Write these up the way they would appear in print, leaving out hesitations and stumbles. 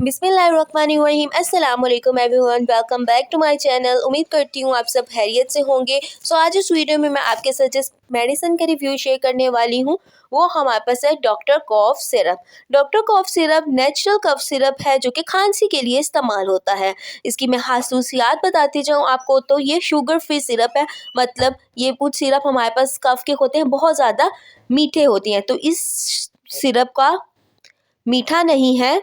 बिस्मिल्लाहिर्रहमानिर्रहीम। अस्सलाम वालेकुम everyone, welcome back to my channel. उम्मीद करती हूँ आप सब खैरियत से होंगे। सो आज इस वीडियो में मैं आपके साथ जिस मेडिसिन का रिव्यू शेयर करने वाली हूँ वो हमारे पास है doctor cough syrup. Doctor cough syrup natural cough syrup है जो कि खांसी के लिए इस्तेमाल होता है। इसकी मैं खासूसियात बताती जाऊँ आपको तो ये शुगर फ्री सिरप है। मतलब ये कुछ सिरप हमारे पास कफ के होते हैं बहुत ज़्यादा मीठे होते हैं, तो इस सिरप का मीठा नहीं है,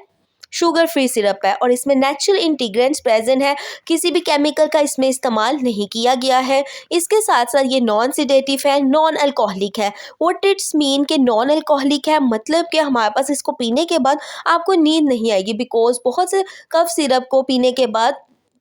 शुगर फ्री सिरप है और इसमें नेचुरल इंटीग्रेंट्स प्रेजेंट है। किसी भी केमिकल का इसमें इस्तेमाल नहीं किया गया है। इसके साथ साथ ये नॉन सिडेटिव है, नॉन अल्कोहलिक है। व्हाट इट्स मीन कि नॉन अल्कोहलिक है मतलब कि हमारे पास इसको पीने के बाद आपको नींद नहीं आएगी, बिकॉज बहुत से कफ सिरप को पीने के बाद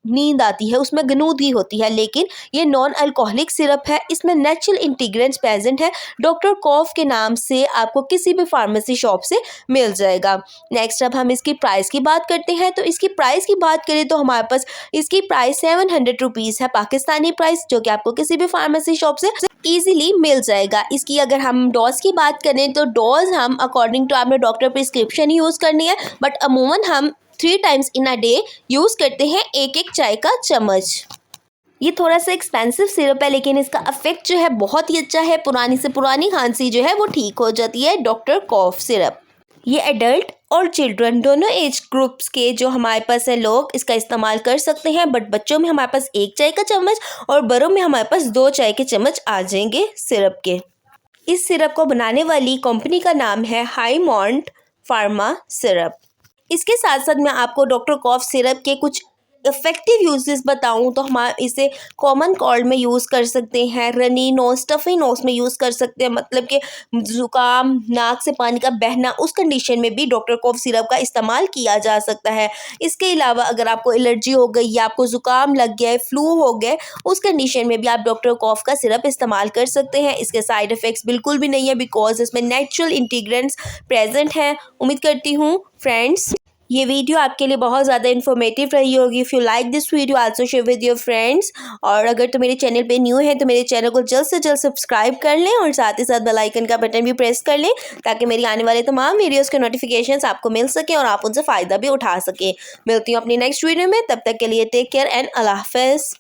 नींद आती है, उसमें गनूदी होती है, लेकिन ये नॉन अल्कोहलिक सिरप है। इसमें नेचुरल इंटीग्रेंट्स प्रेजेंट है। डॉक्टर कॉफ के नाम से आपको किसी भी फार्मेसी शॉप से मिल जाएगा। नेक्स्ट अब हम इसकी प्राइस की बात करते हैं। तो इसकी प्राइस की बात करें तो हमारे पास इसकी प्राइस 700 रुपीज़ है, पाकिस्तानी प्राइस, जो कि आपको किसी भी फार्मेसी शॉप से ईजिली मिल जाएगा। इसकी अगर हम डोज की बात करें तो डोज हम अकॉर्डिंग टू आपने डॉक्टर प्रिस्क्रिप्शन यूज़ करनी है, बट अमूमन हम 3 times in a day use करते हैं, एक चाय का चम्मच। ये थोड़ा सा एक्सपेंसिव सिरप है, लेकिन इसका इफेक्ट जो है बहुत ही अच्छा है। पुरानी से पुरानी खांसी जो है वो ठीक हो जाती है डॉक्टर कॉफ सिरप। ये एडल्ट और चिल्ड्रन दोनों एज ग्रुप्स के जो हमारे पास है लोग इसका इस्तेमाल कर सकते हैं, बट बच्चों में हमारे पास 1 चाय का चम्मच और बड़ों में हमारे पास 2 चाय के चम्मच आ जाएंगे सिरप के। इस सिरप को बनाने वाली कंपनी का नाम है हाईमॉन्ट फार्मा सिरप। इसके साथ साथ मैं आपको डॉक्टर कॉफ सिरप के कुछ इफ़ेक्टिव यूजेस बताऊं तो हम इसे कॉमन कोल्ड में यूज़ कर सकते हैं, रनी नोज, स्टफी नोज में यूज़ कर सकते हैं, मतलब कि ज़ुकाम, नाक से पानी का बहना, उस कंडीशन में भी डॉक्टर कॉफ सिरप का इस्तेमाल किया जा सकता है। इसके अलावा अगर आपको एलर्जी हो गई या आपको ज़ुकाम लग गया है, फ्लू हो गया, उस कंडीशन में भी आप डॉक्टर कॉफ का सिरप इस्तेमाल कर सकते हैं। इसके साइड इफ़ेक्ट्स बिल्कुल भी नहीं है, बिकॉज इसमें नेचुरल इंटीग्रेंट्स प्रेजेंट हैं। उम्मीद करती हूँ फ्रेंड्स ये वीडियो आपके लिए बहुत ज़्यादा इन्फॉर्मेटिव रही होगी। If you like this video also share with your friends. और अगर तो मेरे चैनल पे न्यू है तो मेरे चैनल को जल्द से जल्द सब्सक्राइब कर लें और साथ ही साथ बेल आइकन का बटन भी प्रेस कर लें, ताकि मेरी आने वाले तमाम वीडियोज़ के नोटिफिकेशंस आपको मिल सकें और आप उनसे फ़ायदा भी उठा सकें। मिलती हूँ अपनी नेक्स्ट वीडियो में, तब तक के लिए टेक केयर एंड अल्लाह हाफ़िज़।